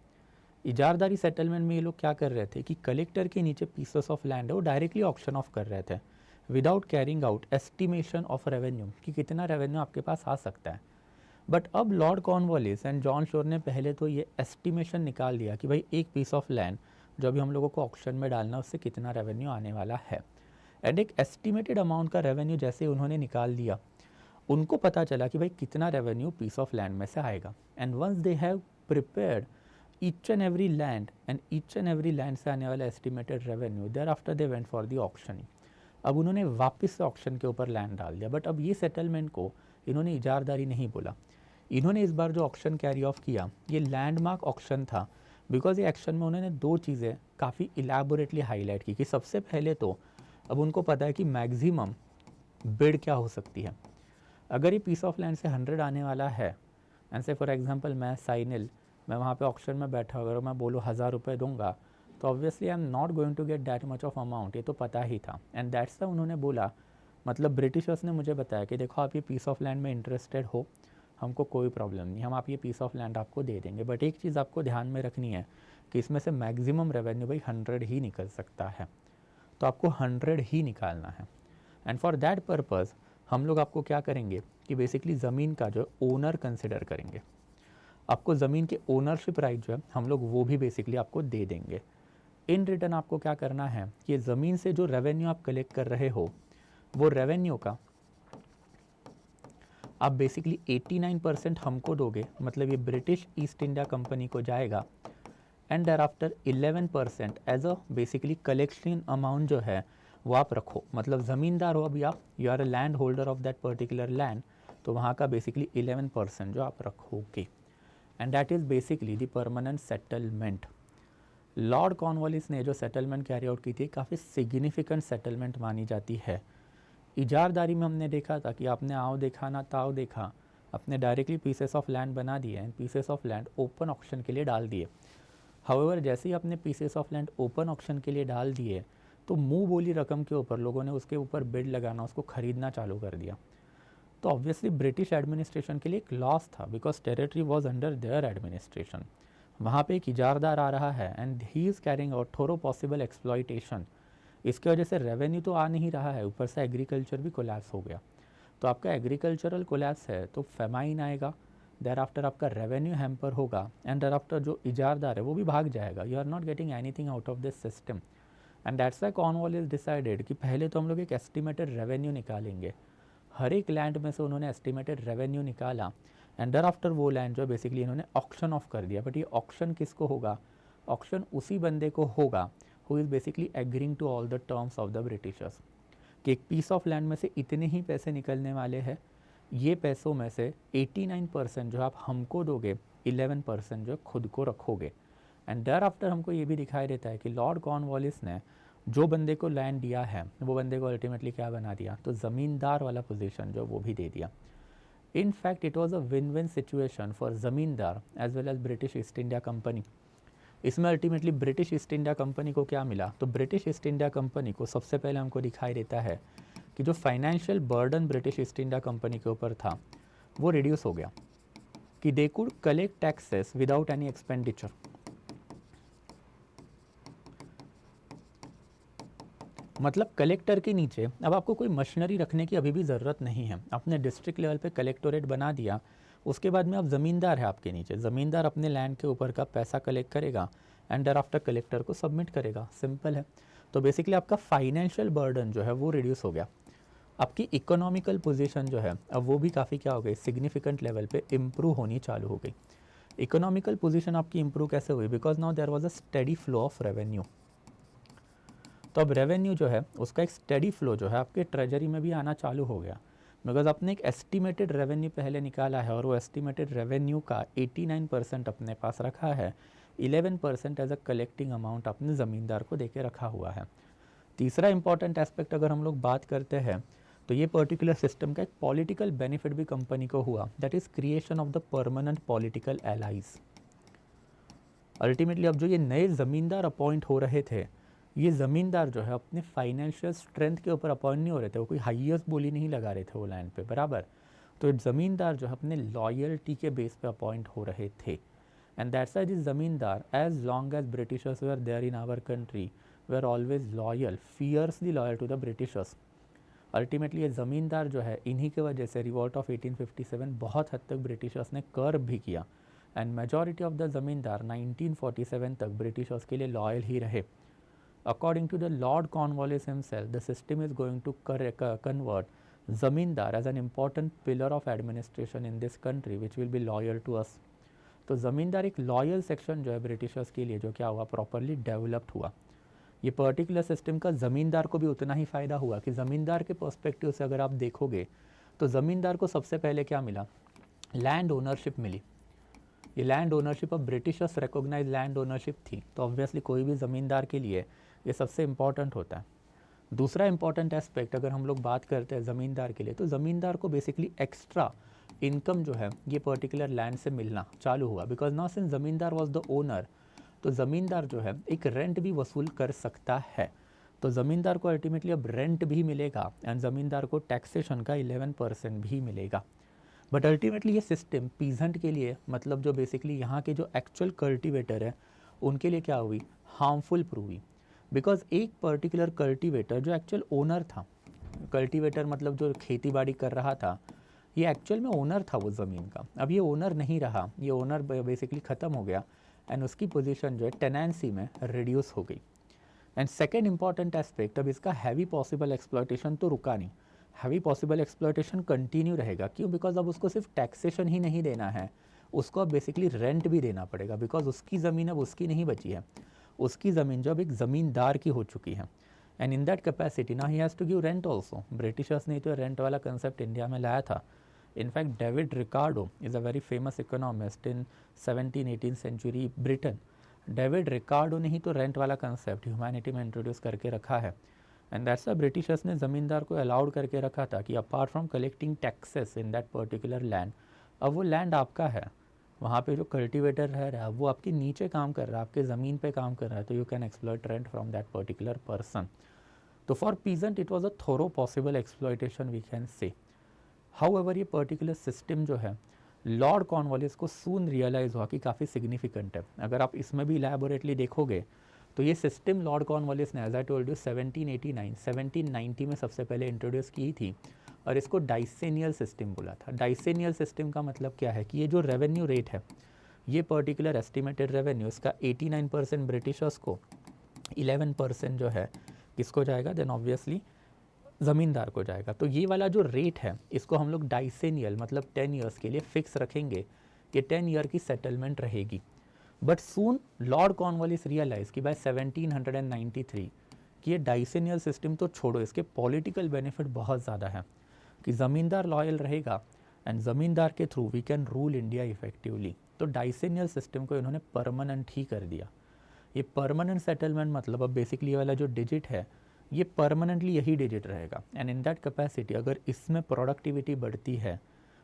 इजारदारी सेटलमेंट में ये लोग क्या कर रहे थे कि कलेक्टर के नीचे पीसेस ऑफ लैंड है वो डायरेक्टली ऑक्शन ऑफ कर रहे थे without carrying out estimation of revenue कि कितना रेवेन्यू आपके पास आ सकता है. बट अब Lord Cornwallis and John Shore ने पहले तो ये एस्टिमेशन निकाल दिया कि भाई एक पीस ऑफ लैंड जो अभी हम लोगों को ऑक्शन में डालना है उससे कितना रेवेन्यू आने वाला है. एंड एक एस्टिमेटेड अमाउंट का रेवेन्यू जैसे उन्होंने निकाल दिया उनको पता चला कि भाई कितना रेवेन्यू पीस ऑफ लैंड में से आएगा. And once they have prepared each and every land and each and every land से आने वाला estimated revenue, there after they went for the auctioning. अब उन्होंने वापस से ऑक्शन के ऊपर लैंड डाल दिया, बट अब ये सेटलमेंट को इन्होंने इजारदारी नहीं बोला। इन्होंने इस बार जो ऑक्शन कैरी ऑफ किया ये लैंडमार्क ऑक्शन था, बिकॉज ये एक्शन में उन्होंने दो चीज़ें काफ़ी इलेबोरेटली हाईलाइट की कि सबसे पहले तो अब उनको पता है कि मैक्सिमम बिड क्या हो सकती है। अगर ये पीस ऑफ लैंड से 100 आने वाला है एंड से फॉर एग्जांपल मैं साइनिल, मैं वहाँ पे ऑक्शन में बैठा अगर मैं बोलूँ 1000 रुपये दूंगा, तो obviously I am not going to get that much of amount, ये तो पता ही था। एंड दैट्स द उन्होंने बोला, मतलब ब्रिटिशर्स ने मुझे बताया कि देखो आप ये पीस ऑफ लैंड में इंटरेस्टेड हो, हमको कोई प्रॉब्लम नहीं, हम आप ये पीस ऑफ लैंड आपको दे देंगे, बट एक चीज़ आपको ध्यान में रखनी है कि इसमें से मैक्सिमम रेवेन्यू भाई 100 ही निकल सकता है, तो आपको 100 ही निकालना है। एंड फॉर दैट पर्पज़ हम लोग आपको क्या करेंगे कि बेसिकली ज़मीन का जो ओनर कंसिडर करेंगे, आपको ज़मीन के ओनरशिप राइट जो है हम लोग वो भी बेसिकली आपको दे देंगे। इन रिटर्न आपको क्या करना है कि ज़मीन से जो रेवेन्यू आप कलेक्ट कर रहे हो वो रेवेन्यू का आप बेसिकली 89% हमको दोगे, मतलब ये ब्रिटिश ईस्ट इंडिया कंपनी को जाएगा, and there after 11% as a basically collection amount जो है वो आप रखो, मतलब ज़मींदार हो अभी आप, you are a land holder of that particular land, तो वहाँ का बेसिकली 11% जो आप रखोगे, and that is basically the permanent settlement. Lord Cornwallis ने जो सेटलमेंट कैरी आउट की थी काफ़ी सिग्निफिकेंट सेटलमेंट मानी जाती है। इजारदारी में हमने देखा था कि आपने आओ देखा ना ताओ देखा, अपने डायरेक्टली पीसेस ऑफ लैंड बना दिए and pieces of land open auction के लिए डाल दिए। हाउएवर जैसे ही आपने pieces of land open auction के लिए डाल दिए तो मुंह बोली रकम के ऊपर लोगों ने उसके ऊपर बिड लगाना, उसको खरीदना चालू कर दिया। तो ऑब्वियसली ब्रिटिश एडमिनिस्ट्रेशन के लिए एक लॉस था, because territory was under their administration. वहाँ पे एक इजारदार आ रहा है and he is carrying out thorough possible exploitation, इसके वजह से रेवेन्यू तो आ नहीं रहा है, ऊपर से एग्रीकल्चर भी कोलैप्स हो गया। तो आपका एग्रीकल्चरल कोलैप्स है तो फेमाइन आएगा, देर आफ्टर आपका रेवेन्यू हैम्पर होगा, एंड देर आफ्टर जो इजारदार है वो भी भाग जाएगा, you are not getting anything out of this system. And that's why Cornwallis decided कि पहले तो हम लोग एक एस्टिमेटेड रेवेन्यू निकालेंगे, हर एक लैंड में से उन्होंने एस्टिमेटेड रेवेन्यू निकाला, एंड देर आफ्टर वो लैंड जो बेसिकली इन्होंने ऑक्शन ऑफ कर दिया। बट ये ऑक्शन किसको होगा, ऑक्शन उसी बंदे को होगा who is basically agreeing to all the terms of the britishers, कि एक पीस ऑफ लैंड में से इतने ही पैसे निकलने वाले हैं, ये पैसों में से 89% जो आप हमको दोगे, 11% जो खुद को रखोगे। एंड देयर आफ्टर हमको ये भी दिखाई देता है कि लॉर्ड कॉर्नवालिस ने जो बंदे को लैंड दिया है वो बंदे को अल्टीमेटली क्या बना दिया, तो ज़मींदार वाला पोजीशन जो वो भी दे दिया। In fact it was a win win situation for zamindar as well as British East India company. इसमें ultimately British East India company को क्या मिला, तो ब्रिटिश ईस्ट इंडिया कंपनी को सबसे पहले हमको दिखाई देता है कि जो financial burden British East India company के ऊपर था वो रिड्यूस हो गया, कि they could collect taxes without any expenditure. मतलब कलेक्टर के नीचे अब आपको कोई मशीनरी रखने की अभी भी ज़रूरत नहीं है, अपने डिस्ट्रिक्ट लेवल पे कलेक्टोरेट बना दिया, उसके बाद में अब ज़मींदार है आपके नीचे, ज़मींदार अपने लैंड के ऊपर का पैसा कलेक्ट करेगा एंड देयर आफ्टर कलेक्टर को सबमिट करेगा, सिंपल है। तो बेसिकली आपका फाइनेंशियल बर्डन जो है वो रिड्यूस हो गया, आपकी इकोनॉमिकल पोजीशन जो है अब वो भी काफ़ी क्या हो गई, सिग्निफिकेंट लेवल पे इम्प्रूव होनी चालू हो गई। इकोनॉमिकल पोजीशन आपकी इम्प्रूव कैसे हुई, because now there was a steady flow of revenue. तो अब रेवेन्यू जो है उसका एक स्टडी फ्लो जो है आपके ट्रेजरी में भी आना चालू हो गया, बिकॉज आपने एक एस्टिमेटेड रेवेन्यू पहले निकाला है और वो एस्टिमेटेड रेवेन्यू का 89% अपने पास रखा है, 11% एज अ कलेक्टिंग अमाउंट अपने ज़मींदार को देके रखा हुआ है। तीसरा इंपॉर्टेंट एस्पेक्ट अगर हम लोग बात करते हैं तो ये पर्टिकुलर सिस्टम का एक पॉलिटिकल बेनिफिट भी कंपनी को हुआ, that is creation of the permanent political allies. Ultimately अब जो ये नए ज़मींदार अपॉइंट हो रहे थे, ये ज़मींदार जो है अपने फाइनेंशियल स्ट्रेंथ के ऊपर अपॉइंट नहीं हो रहे थे, वो कोई हाईएस्ट बोली नहीं लगा रहे थे वो लैंड पे, बराबर। तो ज़मींदार जो है अपने लॉयल्टी के बेस पे अपॉइंट हो रहे थे, and that's why this zamindar as long as britishers were there in our country they are always loyal, fiercely loyal to the britishers. Ultimately ये ज़मींदार जो है इन्हीं के वजह से रिवॉल्ट ऑफ 1857 बहुत हद तक ब्रिटिशर्स ने कर्ब भी किया, एंड मेजॉरिटी ऑफ द ज़मींदार 1947 तक ब्रिटिशर्स के लिए लॉयल ही रहे। According to the Lord Cornwallis himself, the system is going to convert Zamindar as an important pillar of administration in this country, which will be loyal to us. तो ज़मींदार एक loyal section जो है Britishers के लिए जो क्या हुआ, प्रॉपरली डेवलप्ड हुआ। ये पर्टिकुलर सिस्टम का ज़मींदार को भी उतना ही फ़ायदा हुआ कि ज़मींदार के पर्सपेक्टिव से अगर आप देखोगे तो ज़मींदार को सबसे पहले क्या मिला, लैंड ओनरशिप मिली। ये लैंड ओनरशिप अब ब्रिटिशर्स रिकॉग्नाइज लैंड ओनरशिप थी, तो ऑब्वियसली कोई भी ज़मींदार के लिए ये सबसे इम्पॉर्टेंट होता है। दूसरा इम्पॉर्टेंट एस्पेक्ट अगर हम लोग बात करते हैं ज़मींदार के लिए, तो ज़मींदार को बेसिकली एक्स्ट्रा इनकम जो है ये पर्टिकुलर लैंड से मिलना चालू हुआ, बिकॉज नाउ सिंस ज़मींदार वाज द ओनर, तो ज़मींदार जो है एक रेंट भी वसूल कर सकता है। तो ज़मींदार को अल्टीमेटली अब रेंट भी मिलेगा एंड ज़मींदार को टैक्सेशन का 11% भी मिलेगा। बट अल्टीमेटली ये सिस्टम पीजेंट के लिए, मतलब जो बेसिकली यहाँ के जो एक्चुअल कल्टीवेटर है उनके लिए क्या हुई, हार्मफुल प्रूव हुई। बिकॉज एक पर्टिकुलर कल्टीवेटर जो एक्चुअल ओनर था, कल्टीवेटर मतलब जो खेती बाड़ी कर रहा था, ये एक्चुअल में ओनर था वो ज़मीन का। अब ये ओनर नहीं रहा, ये ओनर बेसिकली ख़त्म हो गया एंड उसकी पोजीशन जो है टेनेंसी में रिड्यूस हो गई। एंड सेकेंड इंपॉर्टेंट एस्पेक्ट, अब इसका हैवी पॉसिबल एक्सप्लॉयटेशन तो रुका नहीं, हैवी पॉसिबल एक्सप्लॉयटेशन कंटिन्यू रहेगा। क्यों? बिकॉज अब उसको सिर्फ टैक्सेशन ही नहीं देना है, उसको अब बेसिकली रेंट भी देना पड़ेगा, बिकॉज उसकी ज़मीन अब उसकी नहीं बची है, उसकी ज़मीन जो अब एक ज़मींदार की हो चुकी है। एंड इन दैट कैपेसिटी ना he has to give rent also. Britishers ने तो रेंट वाला कंसेप्ट इंडिया में लाया था। In fact David Ricardo is a very famous economist in 17-18 century Britain. David Ricardo ने ही तो रेंट वाला कंसेप्ट ह्यूमैनिटी में इंट्रोड्यूस करके रखा है। एंड दैट्स व्हाई ब्रिटिशर्स ने ज़मींदार को अलाउड करके रखा था कि apart from collecting taxes in that particular land, अब वो लैंड आपका है, वहाँ पे जो कल्टीवेटर रह रहा है वो आपके नीचे काम कर रहा है, आपके ज़मीन पे काम कर रहा है, तो you can exploit rent from that particular person. तो for peasant it was a thorough possible exploitation we can say. However ये पर्टिकुलर सिस्टम जो है लॉर्ड कॉर्नवालिस को सून रियलाइज़ हुआ कि काफ़ी सिग्निफिकेंट है। अगर आप इसमें भी इलैबोरेटली देखोगे तो ये सिस्टम लॉर्ड कॉर्नवालिस ने, एज आई टोल्ड यू, 1789 में सबसे पहले इंट्रोड्यूस की थी और इसको डाइसेनियल सिस्टम बोला था। डाइसेनियल सिस्टम का मतलब क्या है कि ये जो रेवेन्यू रेट है, ये पर्टिकुलर एस्टिमेटेड रेवेन्यू, इसका 89% ब्रिटिशर्स को, 11% जो है किसको जाएगा, देन ऑब्वियसली ज़मींदार को जाएगा। तो ये वाला जो रेट है इसको हम लोग डाइसेनियल मतलब 10 ईयर्स के लिए फिक्स रखेंगे, ये 10 ईयर की सेटलमेंट रहेगी। But soon lord Cornwallis realise कि बाय 1793 कि ये डाइसेनियल सिस्टम तो छोड़ो, इसके पॉलिटिकल बेनिफिट बहुत ज़्यादा है कि ज़मींदार लॉयल रहेगा एंड ज़मींदार के through we can rule India effectively. तो डाइसेनियल सिस्टम को इन्होंने परमानेंट ही कर दिया। ये परमानेंट सेटलमेंट मतलब अब बेसिकली ये वाला जो डिजिट है ये परमानेंटली यही डिजिट रहेगा। एंड इन दैट कैपेसिटी अगर इसमें प्रोडक्टिविटी बढ़ती है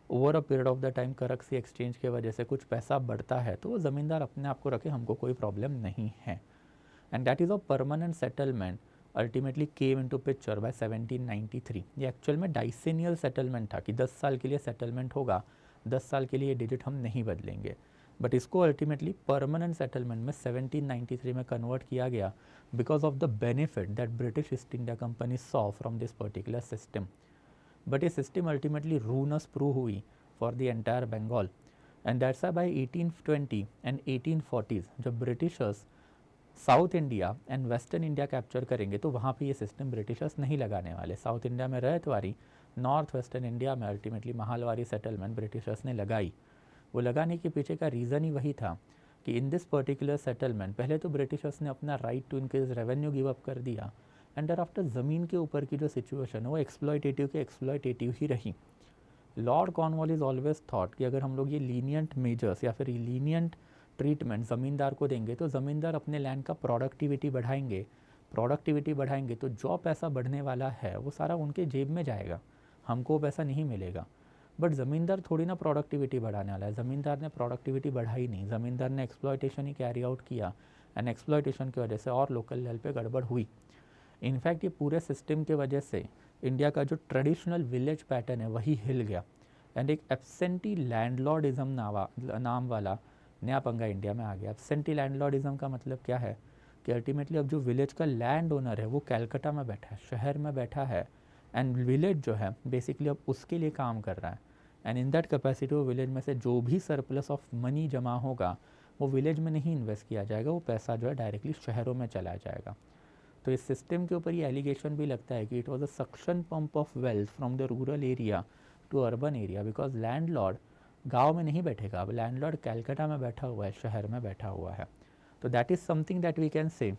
over a period of the time, currency exchange के वजह से कुछ पैसा बढ़ता है, तो वो ज़मींदार अपने आप को रखे, हमको कोई प्रॉब्लम नहीं है। And that is a permanent settlement ultimately came into picture by 1793। ये एक्चुअल में डाइसेनियल सेटलमेंट था कि 10 साल के लिए सेटलमेंट होगा, 10 साल के लिए ये डिजिट हम नहीं बदलेंगे। बट इसको अल्टीमेटली परमानेंट सेटलमेंट में 1793 में कन्वर्ट किया गया because of the benefit that British East India company saw from this particular system. But ये सिस्टम अल्टीमेटली रूनस प्रूव हुई for the entire Bengal. And that's by 1820 and 1840 जब britishers south India and western India capture करेंगे तो वहाँ पे ये system Britishers नहीं लगाने वाले। साउथ इंडिया में रैयतवारी, नॉर्थ वेस्टर्न इंडिया में अल्टीमेटली महालवारी सेटलमेंट ब्रिटिशर्स ने लगाई। वो लगाने के पीछे का रीज़न ही वही था कि इन दिस पर्टिकुलर सेटलमेंट पहले तो ब्रिटिशर्स ने अपना right to increase revenue give up कर दिया एंड देयर आफ्टर ज़मीन के ऊपर की जो सिचुएशन है वो एक्सप्लॉयटेटिव के एक्सप्लॉयटेटिव ही रही। लॉर्ड कॉर्नवालिस ऑलवेज थॉट कि अगर हम लोग ये लीनियंट मेजर्स या फिर लीनियंट ट्रीटमेंट ज़मींदार को देंगे तो ज़मींदार अपने लैंड का प्रोडक्टिविटी बढ़ाएंगे तो जो पैसा बढ़ने वाला है वो सारा उनके जेब में जाएगा, हमको पैसा नहीं मिलेगा। बट ज़मींदार थोड़ी ना प्रोडक्टिविटी बढ़ाने वाला है। ज़मींदार ने प्रोडक्टिविटी बढ़ाई नहीं, ज़मींदार ने एक्सप्लॉयटेशन ही कैरी आउट किया एंड एक्सप्लॉयटेशन की वजह से और लोकल लेवल पे गड़बड़ हुई। इनफैक्ट ये पूरे सिस्टम के वजह से इंडिया का जो ट्रेडिशनल विलेज पैटर्न है वही हिल गया एंड एक एब्सेंटी लैंडलॉर्डिज़म नाम वाला नया पंगा इंडिया में आ गया। एब्सेंटी लैंडलॉर्डिज़म का मतलब क्या है कि अल्टीमेटली अब जो विलेज का लैंड ओनर है वो कैलकाटा में बैठा है, शहर में बैठा है एंड विलेज जो है बेसिकली अब उसके लिए काम कर रहा है। एंड इन दैट कैपेसिटी वो विलेज में से जो भी सरप्लस ऑफ मनी जमा होगा वो विलेज में नहीं इन्वेस्ट किया जाएगा, वो पैसा जो है डायरेक्टली शहरों में चला जाएगा। तो इस सिस्टम के ऊपर ये एलिगेशन भी लगता है कि it was a suction pump of wealth from the rural area to urban area, because landlord गांव में नहीं बैठेगा, अब लैंडलॉर्ड कैलकाटा में बैठा हुआ है, शहर में बैठा हुआ है। तो that is something that we can say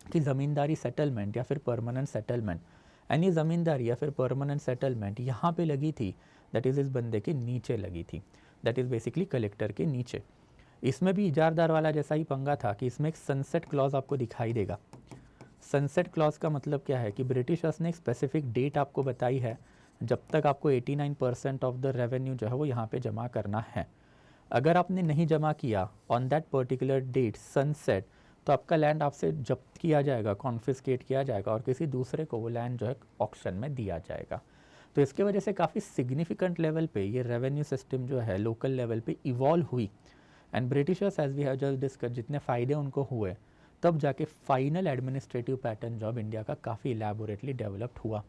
कि ज़मींदारी सेटलमेंट या फिर परमानेंट सेटलमेंट, एंड ये ज़मींदारी या फिर परमानेंट सेटलमेंट यहाँ पे लगी थी, दैट इज़ इस बंदे के नीचे लगी थी, दैट इज़ बेसिकली कलेक्टर के नीचे। इसमें भी इजारदार वाला जैसा ही पंगा था कि इसमें एक सनसेट क्लॉज आपको दिखाई देगा। सनसेट क्लॉज का मतलब क्या है कि ब्रिटिशर्स ने एक स्पेसिफिक डेट आपको बताई है जब तक आपको 89% ऑफ द रेवेन्यू जो है वो यहाँ पे जमा करना है। अगर आपने नहीं जमा किया on that particular date sunset, तो आपका लैंड आपसे जब्त किया जाएगा, कॉन्फिस्केट किया जाएगा और किसी दूसरे को वो लैंड जो है ऑक्शन में दिया जाएगा। तो इसके वजह से काफ़ी सिग्निफिकेंट लेवल पे ये रेवेन्यू सिस्टम जो है लोकल लेवल पे इवॉल्व हुई। And britishers as we have just discuss जितने फ़ायदे उनको हुए, तब जाके फाइनल एडमिनिस्ट्रेटिव पैटर्न जो अब इंडिया का काफ़ी इलेबोरेटली डेवलप्ड हुआ।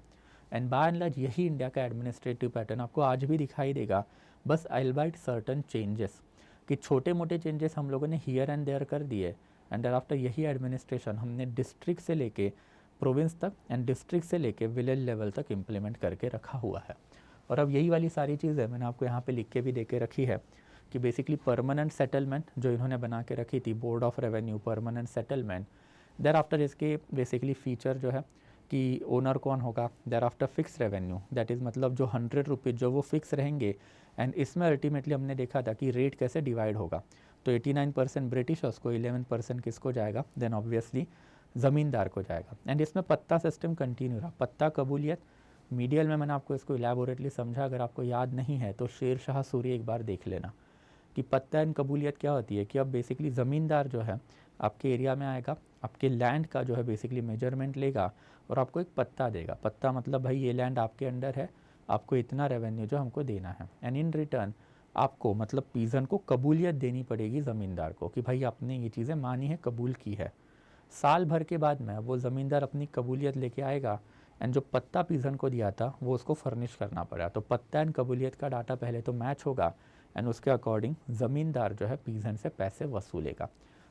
एंड बाय एंड लार्ज यही इंडिया का एडमिनिस्ट्रेटिव पैटर्न आपको आज भी दिखाई देगा, बस अल्बाइट सर्टन चेंजेस, कि छोटे मोटे चेंजेस हम लोगों ने हियर एंड देयर कर दिए। एंड आफ्टर यही एडमिनिस्ट्रेशन हमने डिस्ट्रिक्ट से लेके प्रोविंस तक एंड डिस्ट्रिक्ट से लेके विलेज लेवल तक इम्प्लीमेंट करके रखा हुआ है। और अब यही वाली सारी चीज़ें मैंने आपको यहाँ पे लिख के भी दे के रखी है कि बेसिकली परमानेंट सेटलमेंट जो इन्होंने बना के रखी थी, board of revenue permanent settlement, there after इसके बेसिकली फीचर जो है कि ओनर कौन होगा, there after fix revenue, that is मतलब जो 100 रुपीज़ जो वो फिक्स रहेंगे। एंड इसमें अल्टीमेटली हमने देखा था कि रेट कैसे डिवाइड होगा, तो 89% ब्रिटिशर्स को, 11% किसको जाएगा, देन ऑब्वियसली ज़मींदार को जाएगा। एंड इसमें पत्ता सिस्टम कंटिन्यू रहा, पत्ता कबूलियत। मीडियल में मैंने आपको इसको इलेबोरेटली समझा, अगर आपको याद नहीं है तो शेर शाह सूरी एक बार देख लेना कि पत्ता एंड कबूलियत क्या होती है। कि अब बेसिकली ज़मींदार जो है आपके एरिया में आएगा, आपके लैंड का जो है बेसिकली मेजरमेंट लेगा और आपको एक पत्ता देगा। पत्ता मतलब भाई ये लैंड आपके अंडर है, आपको इतना रेवेन्यू जो हमको देना है। एंड इन रिटर्न आपको मतलब पीजन को कबूलियत देनी पड़ेगी ज़मींदार को कि भाई आपने ये चीज़ें मानी है, कबूल की है। साल भर के बाद में वो ज़मींदार अपनी कबूलियत लेके आएगा एंड जो पत्ता पीजन को दिया था वो उसको फर्निश करना पड़ा। तो पत्ता एंड कबूलियत का डाटा पहले तो मैच होगा एंड उसके अकॉर्डिंग ज़मींदार जो है पीजन से पैसे वसूलेगा।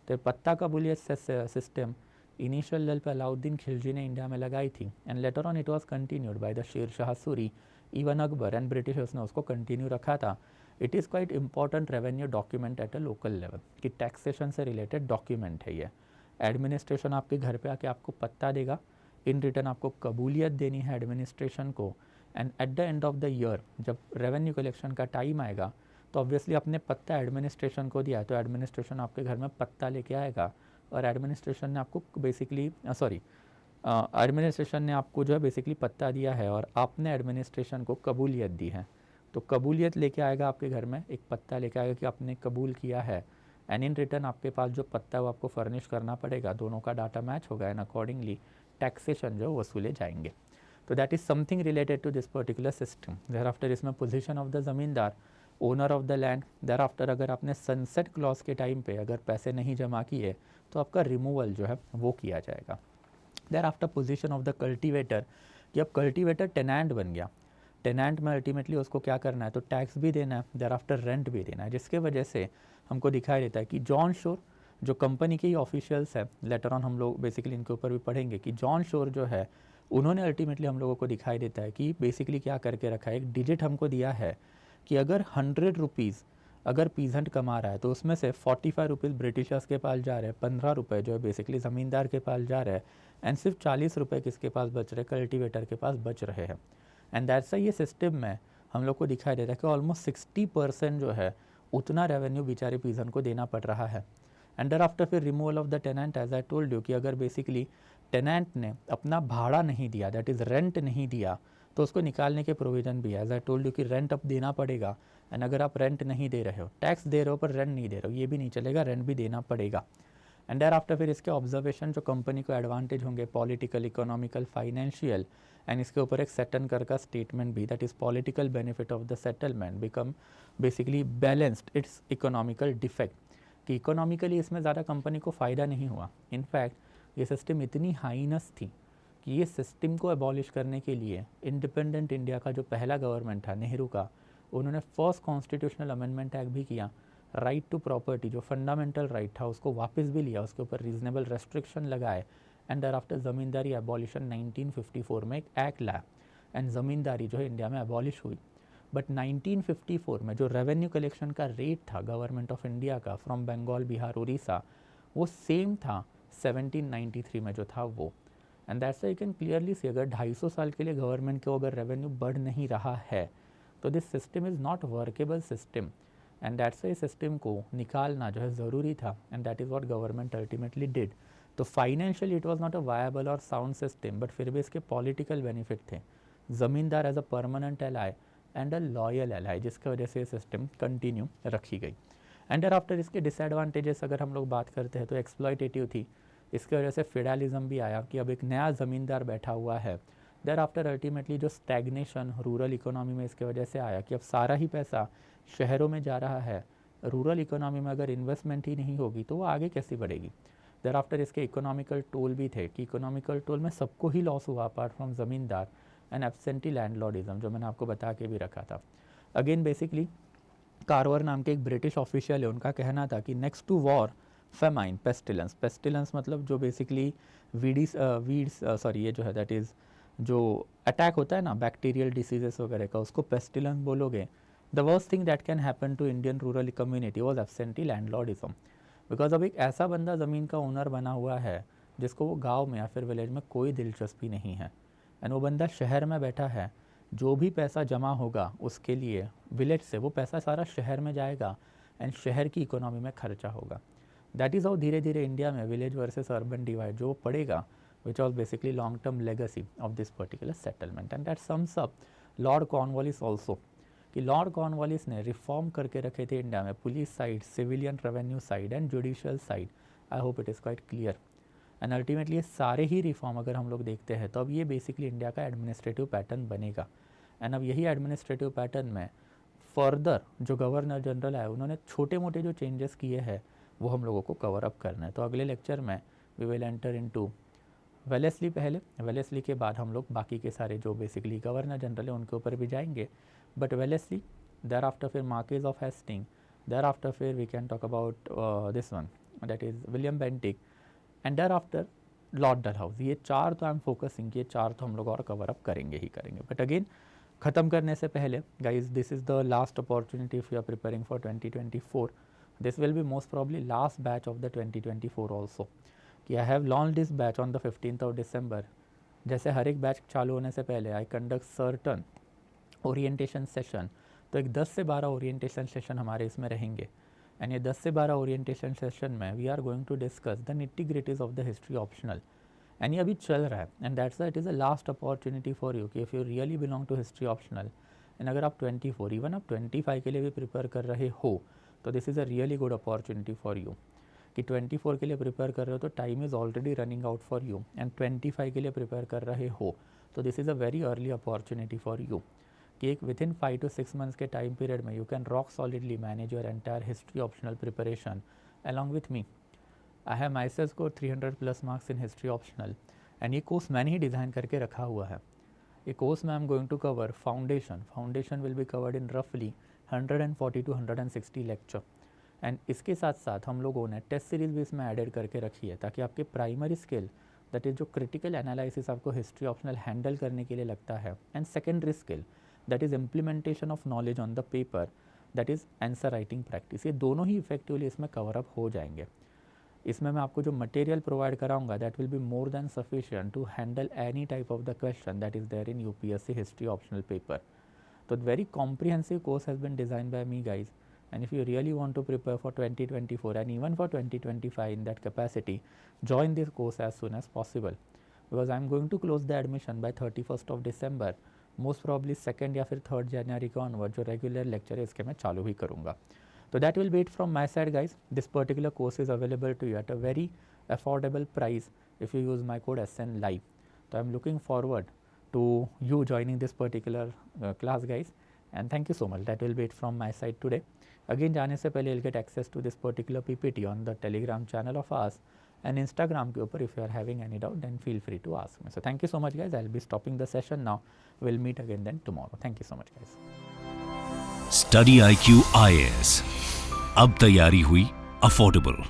तो पत्ता कबूलियत सिस्टम इनिशियल लेवल पर अलाउद्दीन खिलजी ने इंडिया में लगाई थी and later on it was continued by the Sher Shah Suri, even Akbar and Britishers ने उसको कंटिन्यू रखा था। It is quite important revenue document at a local level, कि टैक्सेशन से रिलेटेड डॉक्यूमेंट है ये। एडमिनिस्ट्रेशन आपके घर पे आके आपको पत्ता देगा, इन रिटर्न आपको कबूलियत देनी है एडमिनिस्ट्रेशन को। And at the end of the year जब रेवेन्यू कलेक्शन का टाइम आएगा तो ऑब्वियसली आपने पत्ता एडमिनिस्ट्रेशन को दिया, तो एडमिनिस्ट्रेशन आपके घर में पत्ता लेके आएगा और एडमिनिस्ट्रेशन ने आपको बेसिकली एडमिनिस्ट्रेशन ने आपको जो है बेसिकली पत्ता दिया है और आपने एडमिनिस्ट्रेशन को कबूलियत दी है। तो कबूलियत लेके आएगा आपके घर में, एक पत्ता लेके आएगा कि आपने कबूल किया है एंड इन रिटर्न आपके पास जो पत्ता है वो आपको फर्निश करना पड़ेगा। दोनों का डाटा मैच होगा एंड अकॉर्डिंगली टैक्सेशन जो वसूले जाएंगे। तो that is something related to this particular system. Thereafter इसमें position of the zamindar, owner of the land. Thereafter अगर आपने सनसेट क्लॉज के टाइम पे अगर पैसे नहीं जमा किए तो आपका रिमूवल जो है वो किया जाएगा। Thereafter position of the cultivator, कि अब कल्टीवेटर टेनेंट बन गया। टेनेंट में अल्टीमेटली उसको क्या करना है, तो टैक्स भी देना है, देयर आफ्टर रेंट भी देना है, जिसके वजह से हमको दिखाई देता है कि जॉन शोर जो कंपनी के ही ऑफिशियल्स है, लेटर ऑन हम लोग बेसिकली इनके ऊपर भी पढ़ेंगे कि जॉन शोर जो है उन्होंने अल्टीमेटली हम लोगों को दिखाई देता है कि बेसिकली क्या करके रखा है, एक डिजिट हमको दिया है कि अगर 100 रुपीज़ अगर पीजेंट कमा रहा है तो उसमें से 45 रुपीज़ ब्रिटिशर्स के पास जा रहे हैं, 15 रुपये जो है बेसिकली ज़मींदार के पास जा रहे हैं एंड सिर्फ 40 रुपये किसके पास बच रहे, कल्टीवेटर के पास बच रहे हैं। एंड दैट्स ये सिस्टम में हम लोग को दिखाई दे रहा है कि ऑलमोस्ट 60% जो है उतना रेवेन्यू बेचारे पीजन को देना पड़ रहा है। एंड देयर आफ्टर फिर removal of the tenant, as I told you कि अगर बेसिकली टेनेंट ने अपना भाड़ा नहीं दिया, दैट इज़ रेंट नहीं दिया, तो उसको निकालने के प्रोविज़न भी है। एज आई टोल्ड यू कि रेंट अब देना पड़ेगा एंड अगर आप रेंट नहीं दे रहे हो, टैक्स दे रहे हो पर रेंट नहीं दे रहे हो, ये भी नहीं चलेगा, रेंट भी देना पड़ेगा। एंड देयर आफ्टर फिर इसके ऑब्जर्वेशन जो कंपनी को एडवांटेज होंगे पॉलिटिकल, इकोनॉमिकल, फाइनेंशियल, एंड इसके ऊपर एक सेटन कर का स्टेटमेंट भी, that is political benefit of the settlement become basically balanced it's economical defect, कि इकोनॉमिकली इसमें ज़्यादा कंपनी को फ़ायदा नहीं हुआ। इनफैक्ट ये सिस्टम इतनी हाइनस थी कि ये सिस्टम को एबॉलिश करने के लिए इंडिपेंडेंट इंडिया का जो पहला गवर्नमेंट था नेहरू का, उन्होंने फर्स्ट कॉन्स्टिट्यूशनल अमेंडमेंट एक्ट भी किया। राइट टू प्रॉपर्टी जो फंडामेंटल राइट था उसको वापस भी लिया, उसके ऊपर रीजनेबल रेस्ट्रिक्शन लगाए and there after zamindari abolition 1954 में एक एक्ट लाया एंड ज़मींदारी जो है इंडिया में एबॉलिश हुई। बट 1954 में जो रेवेन्यू कलेक्शन का रेट था गवर्नमेंट ऑफ इंडिया का फ्रॉम बंगाल, बिहार, उड़ीसा, वो सेम था 1793 में जो था वो। And that's you can clearly सी अगर 250 साल के लिए गवर्नमेंट को अगर रेवेन्यू बढ़ नहीं रहा है तो this system is not workable system, and that's इस सिस्टम को निकालना जो है ज़रूरी था, and that is what government ultimately did. तो financially it was not a viable और साउंड सिस्टम, बट फिर भी इसके पॉलिटिकल बेनिफिट थे। Zamindar as a permanent ally and a loyal ally, जिसकी वजह से ये सिस्टम कंटिन्यू रखी गई। एंड देयर आफ्टर इसके डिसएडवांटेजेस अगर हम लोग बात करते हैं तो एक्सप्लॉयटेटिव थी, इसकी वजह से फेडरलिज्म भी आया कि अब एक नया ज़मींदार बैठा हुआ है। देयर आफ्टर अल्टीमेटली जो स्टैग्नेशन रूरल इकोनॉमी में इसके वजह से आया कि अब सारा ही पैसा शहरों में जा रहा है, रूरल इकोनॉमी में अगर इन्वेस्टमेंट ही नहीं होगी तो वो आगे कैसे बढ़ेगी। देयर आफ्टर इसके इकोनॉमिकल टोल भी थे कि इकोनॉमिकल टोल में सबको ही लॉस हुआ अपार्ट फ्रॉम ज़मींदार, एंड एब्सेंटी लैंडलॉर्डिज्म जो मैंने आपको बता के भी रखा था। अगेन बेसिकली कार्वर नाम के एक ब्रिटिश ऑफिशियल है, उनका कहना था कि next to war famine pestilence, pestilence मतलब जो बेसिकली ये जो है दैट इज़ जो अटैक होता है ना बैक्टीरियल डिसीजेस वगैरह का, उसको पेस्टिलेंस बोलोगे। The worst thing that can happen to Indian rural community was absentee landlordism, because अब एक ऐसा बंदा ज़मीन का ओनर बना हुआ है जिसको वो गाँव में या फिर विलेज में कोई दिलचस्पी नहीं है, एंड वो बंदा शहर में बैठा है। जो भी पैसा जमा होगा उसके लिए विलेज से वो पैसा सारा शहर में जाएगा एंड शहर की इकोनॉमी में खर्चा होगा। दैट इज़ हाउ धीरे धीरे इंडिया में विलेज वर्सेस अर्बन डिवाइड जो पड़ेगा, which was basically long term legacy of this particular settlement. And that sums up Lord Cornwallis also, कि लॉर्ड कॉर्नवालिस ने रिफॉर्म करके रखे थे इंडिया में police side, civilian revenue side and judicial side. I hope it is quite clear. And ultimately ये सारे ही reform अगर हम लोग देखते हैं तो अब ये बेसिकली इंडिया का एडमिनिस्ट्रेटिव पैटर्न बनेगा, एंड अब यही एडमिनिस्ट्रेटिव पैटर्न में फर्दर जो गवर्नर जनरल है उन्होंने छोटे मोटे जो चेंजेस किए हैं वो हम लोगों को कवर अप करना है। तो अगले लेक्चर में we will enter into Wellesley, पहले वेलेस्ली के बाद हम लोग बाकी के सारे जो बेसिकली गवर्नर जनरल है उनके ऊपर भी जाएंगे, बट वेलेस्ली देयर आफ्टर फिर Marquis of Hasting, thereafter फिर we can talk about this one that is William Bentinck, and there after Lord Dalhousie. ये चार तो आई एम फोकसिंग, ये चार तो हम लोग और कवर अप करेंगे ही करेंगे। बट अगेन ख़त्म करने से पहले guys this is the last opportunity if you are preparing for 2024, this will be most probably last batch of the 2024 also, कि I have launch this batch on the 15th of December। जैसे हर एक batch चालू होने से पहले आई conduct certain orientation session, तो एक 10 से 12 ओरिएंटेशन सेशन हमारे इसमें रहेंगे, एंड ये 10 से 12 ओरिएंटेशन सेशन में we are going to discuss the nitty-gritties of the history optional, and ये अभी चल रहा है, and that's it is a last opportunity for you कि if you really belong to history optional, and अगर आप 24 even आप 25 के लिए भी प्रिपेयर कर रहे हो तो this is a really good opportunity for you, कि 24 के लिए प्रिपेयर कर रहे हो तो time is already running out for you, and 25 के लिए प्रिपेयर कर रहे हो तो this is a very early opportunity for you, कि एक विद इन 5 to 6 मंथ्स के टाइम पीरियड में you can rock solidly manage your entire history optional preparation along with me. I have my self score 300+ marks in history optional, and ये course मैंने ही design करके रखा हुआ है। ये course में I am going to cover foundation will be covered in रफली 140 to 160 lecture, and इसके साथ साथ हम लोगों ने टेस्ट सीरीज़ भी इसमें एडेड करके रखी है ताकि आपके प्राइमरी स्किल दैट इज़ जो क्रिटिकल एनालिसिस आपको हिस्ट्री ऑप्शनल हैंडल करने के लिए लगता है, and secondary skill that is implementation of knowledge on the paper that is answer writing practice, ये दोनों ही इफेक्टिवली इसमें कवर अप हो जाएंगे। इसमें मैं आपको जो मटेरियल प्रोवाइड कराऊंगा that will be more than sufficient to handle any type of the question that is there in UPSC history optional paper. तो very comprehensive course has been designed by me guys, and if you really want to prepare for 2024 and even for 2025 in that capacity, join this course as soon as possible, because I am going to close the admission by 31st of December, most probably 2nd या फिर 3rd January के onward जो regular lecture है इसके मैं चालू ही करूँगा। तो that will be it from my side guys. This particular course is available to you at a very affordable price if you use my code SN Live. So I am looking forward to you joining this particular class guys, and thank you so much. That will be it from my side today. Again जाने से पहले you'll get access to this particular PPT on the Telegram channel of ours and Instagram के ऊपर. If you are having any doubt then feel free to ask me. So thank you so much guys. I'll be stopping the session now. We'll meet again then tomorrow. Thank you so much guys.
Study IQ IAS, अब तैयारी हुई affordable.